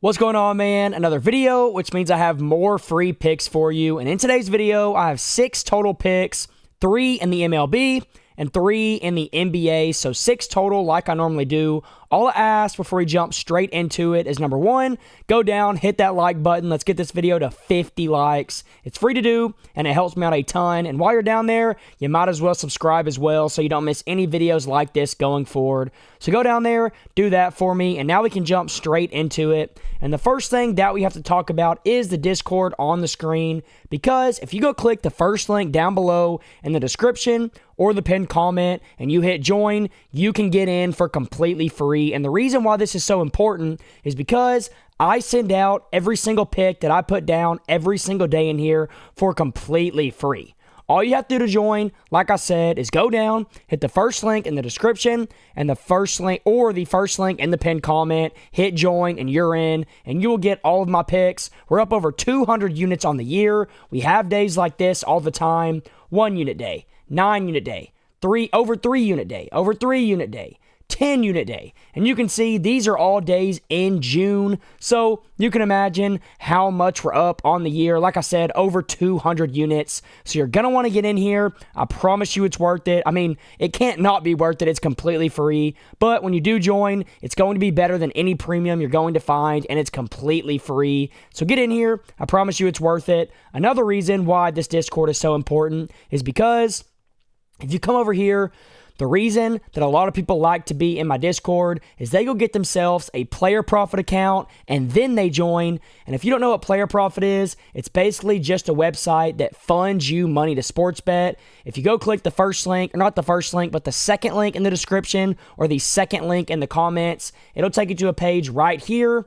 What's going on, man? Another video, which means I have more free picks for you. And in today's video, I have 6 total picks, 3 in the MLB and 3 in the NBA. So 6 total like I normally do. All I ask before we jump straight into it is number 1, go down, hit that like button. Let's get this video to 50 likes. It's free to do, and it helps me out a ton. And while you're down there, you might as well subscribe as well so you don't miss any videos like this going forward. So go down there, do that for me, and now we can jump straight into it. And the first thing that we have to talk about is the Discord on the screen, because if you go click the first link down below in the description or the pinned comment and you hit join, you can get in for completely free. And the reason why this is so important is because I send out every single pick that I put down every single day in here for completely free. All you have to do to join, like I said, is go down, hit the first link in the description and the first link in the pinned comment, hit join, and you're in, and you will get all of my picks. We're up over 200 units on the year. We have days like this all the time. 1 unit day, 9 unit day, over 3 unit day, over 3 unit day, 10 unit day. And you can see these are all days in June. So you can imagine how much we're up on the year. Like I said, over 200 units. So you're going to want to get in here. I promise you it's worth it. I mean, it can't not be worth it. It's completely free. But when you do join, it's going to be better than any premium you're going to find, and it's completely free. So get in here. I promise you it's worth it. Another reason why this Discord is so important is because if you come over here, the reason that a lot of people like to be in my Discord is they go get themselves a Player Profit account and then they join. And if you don't know what Player Profit is, it's basically just a website that funds you money to sports bet. If you go click the first link, or not the first link, but the second link in the description or the second link in the comments, it'll take you to a page right here.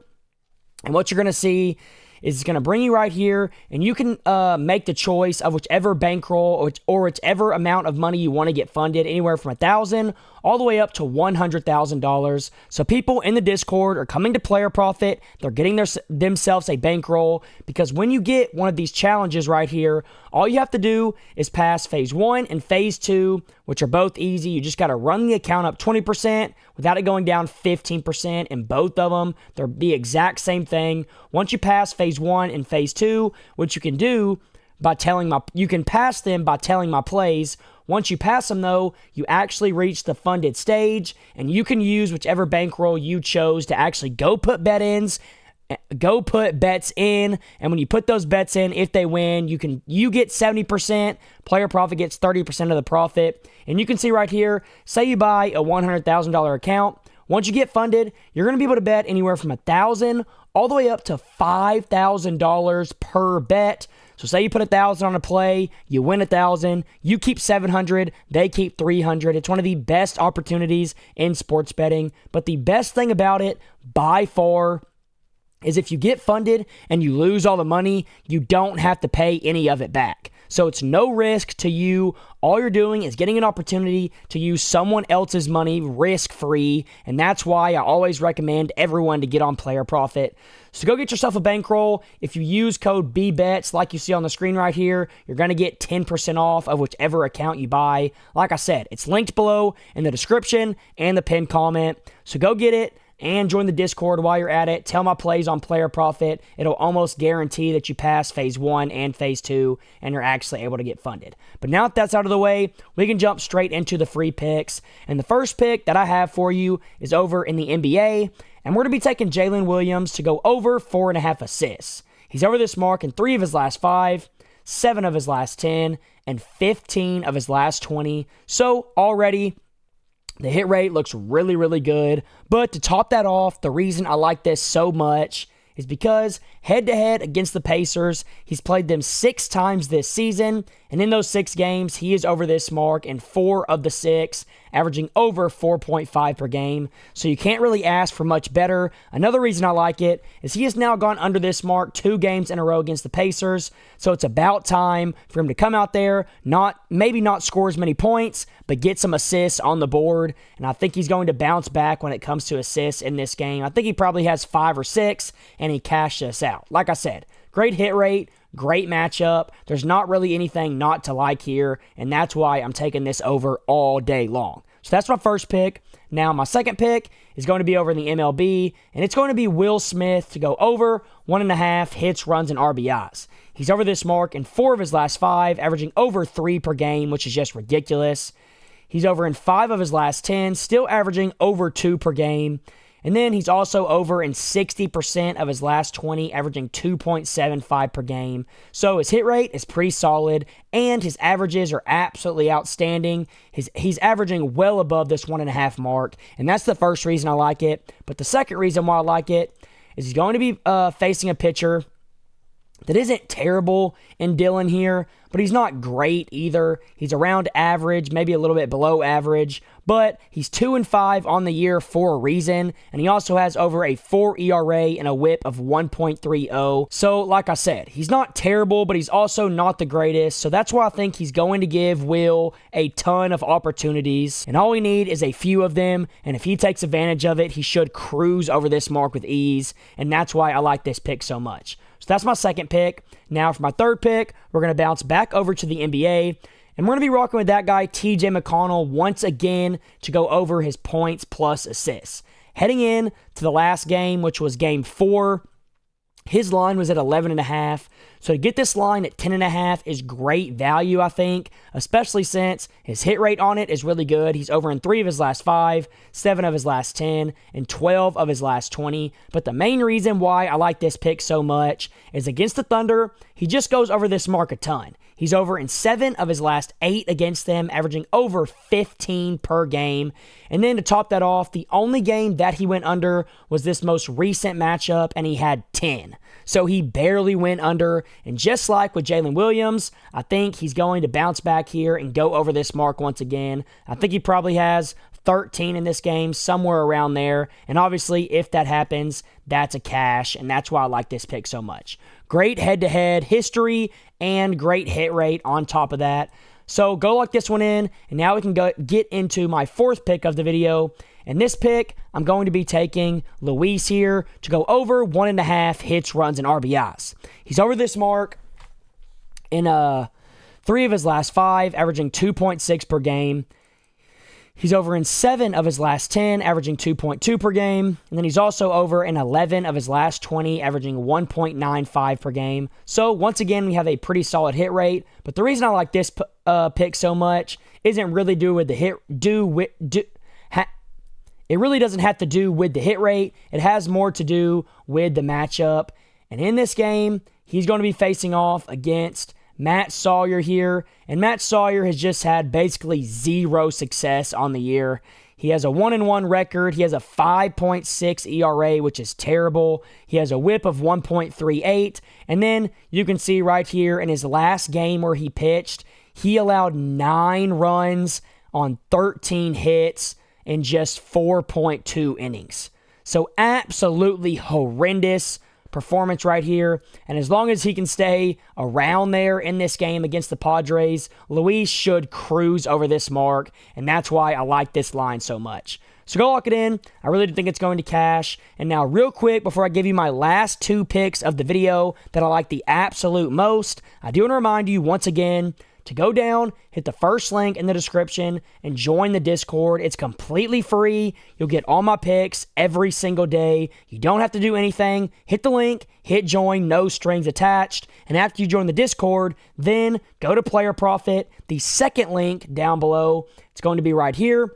And what you're going to see is it's going to bring you right here, and you can make the choice of whichever bankroll or whichever amount of money you want to get funded, anywhere from $1,000 all the way up to $100,000. So people in the Discord are coming to Player Profit. They're getting themselves a bankroll, because when you get one of these challenges right here, all you have to do is pass phase 1 and phase 2, which are both easy. You just got to run the account up 20% without it going down 15% in both of them. They're the exact same thing. Once you pass phase 1 and phase 2, which you can do by you can pass them by telling my plays. Once you pass them, though, you actually reach the funded stage, and you can use whichever bankroll you chose to actually go put bets in. And when you put those bets in, if they win, you get 70%. Player Profit gets 30% of the profit. And you can see right here, say you buy a $100,000 account. Once you get funded, you're going to be able to bet anywhere from $1,000 all the way up to $5,000 per bet. So say you put $1,000 on a play, you win $1,000, you keep $700, they keep $300. It's one of the best opportunities in sports betting. But the best thing about it, by far, is if you get funded and you lose all the money, you don't have to pay any of it back. So it's no risk to you. All you're doing is getting an opportunity to use someone else's money risk-free, and that's why I always recommend everyone to get on Player Profit. So go get yourself a bankroll. If you use code BBETS, like you see on the screen right here, you're going to get 10% off of whichever account you buy. Like I said, it's linked below in the description and the pinned comment. So go get it and join the Discord while you're at it. Tell my plays on Player Profit. It'll almost guarantee that you pass phase 1 and phase 2, and you're actually able to get funded. But now that that's out of the way, we can jump straight into the free picks. And the first pick that I have for you is over in the NBA, and we're going to be taking Jalen Williams to go over 4.5 assists. He's over this mark in 3 of his last 5, 7 of his last 10, and 15 of his last 20. So already, the hit rate looks really, really good. But to top that off, the reason I like this so much is because head-to-head against the Pacers, he's played them 6 times this season, and in those 6 games, he is over this mark in 4 of the 6, averaging over 4.5 per game. So you can't really ask for much better. Another reason I like it is he has now gone under this mark 2 games in a row against the Pacers. So it's about time for him to come out there, maybe not score as many points, but get some assists on the board. And I think he's going to bounce back when it comes to assists in this game. I think he probably has 5 or 6, and he cashed us out. Like I said, great hit rate, great matchup. There's not really anything not to like here, and that's why I'm taking this over all day long. So that's my first pick. Now, my second pick is going to be over in the MLB, and it's going to be Will Smith to go over 1.5 hits, runs, and RBIs. He's over this mark in 4 of his last 5, averaging over 3 per game, which is just ridiculous. He's over in 5 of his last 10, still averaging over 2 per game. And then he's also over in 60% of his last 20, averaging 2.75 per game. So his hit rate is pretty solid, and his averages are absolutely outstanding. He's averaging well above this 1.5 mark, and that's the first reason I like it. But the second reason why I like it is he's going to be facing a pitcher that isn't terrible in Dylan here, but he's not great either. He's around average, maybe a little bit below average, but he's 2-5 on the year for a reason, and he also has over a 4 ERA and a whip of 1.30. So, like I said, he's not terrible, but he's also not the greatest, so that's why I think he's going to give Will a ton of opportunities, and all we need is a few of them, and if he takes advantage of it, he should cruise over this mark with ease, and that's why I like this pick so much. So that's my second pick. Now for my third pick, we're going to bounce back over to the NBA, and we're going to be rocking with that guy, TJ McConnell, once again to go over his points plus assists. Heading in to the last game, which was game 4, his line was at 11.5. So to get this line at 10.5 is great value, I think, especially since his hit rate on it is really good. He's over in 3 of his last 5, 7 of his last 10, and 12 of his last 20. But the main reason why I like this pick so much is against the Thunder, he just goes over this mark a ton. He's over in 7 of his last 8 against them, averaging over 15 per game. And then to top that off, the only game that he went under was this most recent matchup, and he had 10. So he barely went under. And just like with Jalen Williams, I think he's going to bounce back here and go over this mark once again. I think he probably has 13 in this game, somewhere around there. And obviously, if that happens, that's a cash, and that's why I like this pick so much. Great head-to-head history and great hit rate on top of that. So go lock this one in, and now we can get into my fourth pick of the video. And this pick, I'm going to be taking Luis here to go over 1.5 hits, runs, and RBIs. He's over this mark in 3 of his last 5, averaging 2.6 per game. He's over in 7 of his last 10, averaging 2.2 per game. And then he's also over in 11 of his last 20, averaging 1.95 per game. So once again, we have a pretty solid hit rate. But the reason I like this pick so much isn't really due with the hit. It really doesn't have to do with the hit rate. It has more to do with the matchup. And in this game, he's going to be facing off against Matt Sawyer here, and Matt Sawyer has just had basically 0 success on the year. He has a 1-1 record. He has a 5.6 ERA, which is terrible. He has a whip of 1.38, and then you can see right here in his last game where he pitched, he allowed 9 runs on 13 hits in just 4.2 innings. So absolutely horrendous performance right here, and as long as he can stay around there in this game against the Padres, Luis should cruise over this mark, and that's why I like this line so much. So go lock it in. I really do think it's going to cash. And now real quick, before I give you my last 2 picks of the video that I like the absolute most, I do want to remind you once again to go down, hit the first link in the description, and join the Discord. It's completely free. You'll get all my picks every single day. You don't have to do anything. Hit the link, hit join, no strings attached. And after you join the Discord, then go to Player Profit. The second link down below, it's going to be right here.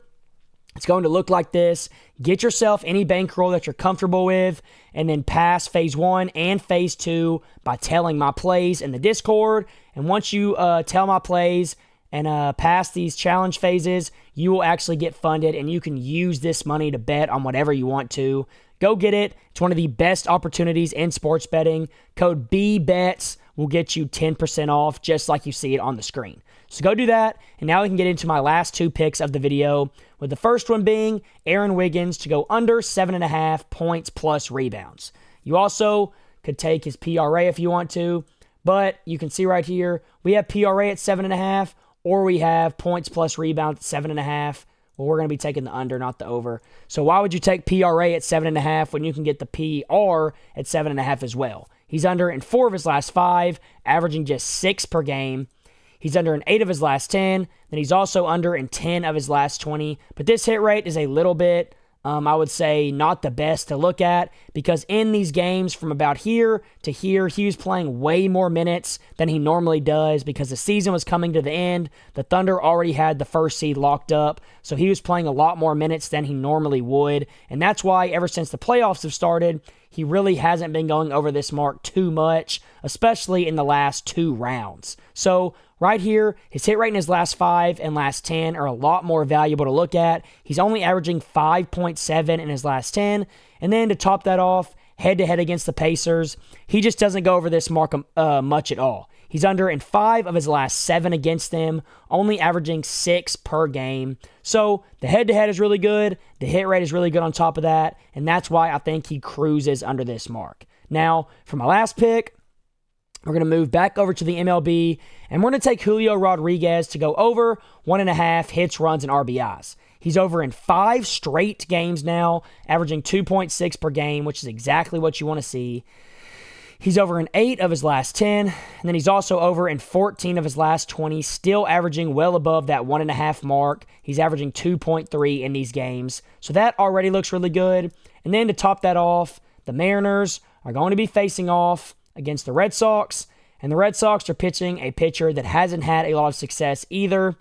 It's going to look like this. Get yourself any bankroll that you're comfortable with, and then pass phase 1 and phase 2 by telling my plays in the Discord. And once you tell my plays and pass these challenge phases, you will actually get funded, and you can use this money to bet on whatever you want to. Go get it. It's one of the best opportunities in sports betting. Code BBETS will get you 10% off, just like you see it on the screen. So go do that, and now we can get into my last 2 picks of the video, with the first one being Aaron Wiggins to go under 7.5 points plus rebounds. You also could take his PRA if you want to, but you can see right here, we have PRA at 7.5, or we have points plus rebounds at 7.5. Well, we're going to be taking the under, not the over. So why would you take PRA at 7.5 when you can get the PR at 7.5 as well? He's under in 4 of his last 5, averaging just 6 per game. He's under in 8 of his last 10. Then he's also under in 10 of his last 20. But this hit rate is a little bit, I would say, not the best to look at, because in these games from about here to here, he was playing way more minutes than he normally does because the season was coming to the end. The Thunder already had the first seed locked up, so he was playing a lot more minutes than he normally would. And that's why ever since the playoffs have started, he really hasn't been going over this mark too much, especially in the last 2 rounds. So right here, his hit rate in his last 5 and last 10 are a lot more valuable to look at. He's only averaging 5.7 in his last 10. And then to top that off, head-to-head against the Pacers, he just doesn't go over this mark much at all. He's under in 5 of his last 7 against them, only averaging 6 per game. So the head-to-head is really good. The hit rate is really good on top of that. And that's why I think he cruises under this mark. Now, for my last pick, we're going to move back over to the MLB, and we're going to take Julio Rodriguez to go over 1.5 hits, runs, and RBIs. He's over in 5 straight games now, averaging 2.6 per game, which is exactly what you want to see. He's over in 8 of his last 10, and then he's also over in 14 of his last 20, still averaging well above that 1.5 mark. He's averaging 2.3 in these games, so that already looks really good. And then to top that off, the Mariners are going to be facing off against the Red Sox, and the Red Sox are pitching a pitcher that hasn't had a lot of success either.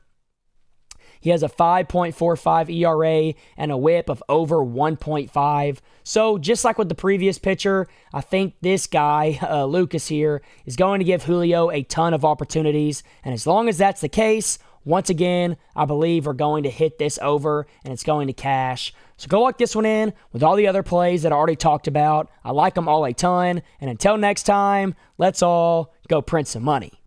He has a 5.45 ERA and a whip of over 1.5. So just like with the previous pitcher, I think this guy, Lucas here, is going to give Julio a ton of opportunities. And as long as that's the case, once again, I believe we're going to hit this over and it's going to cash. So go lock this one in with all the other plays that I already talked about. I like them all a ton. And until next time, let's all go print some money.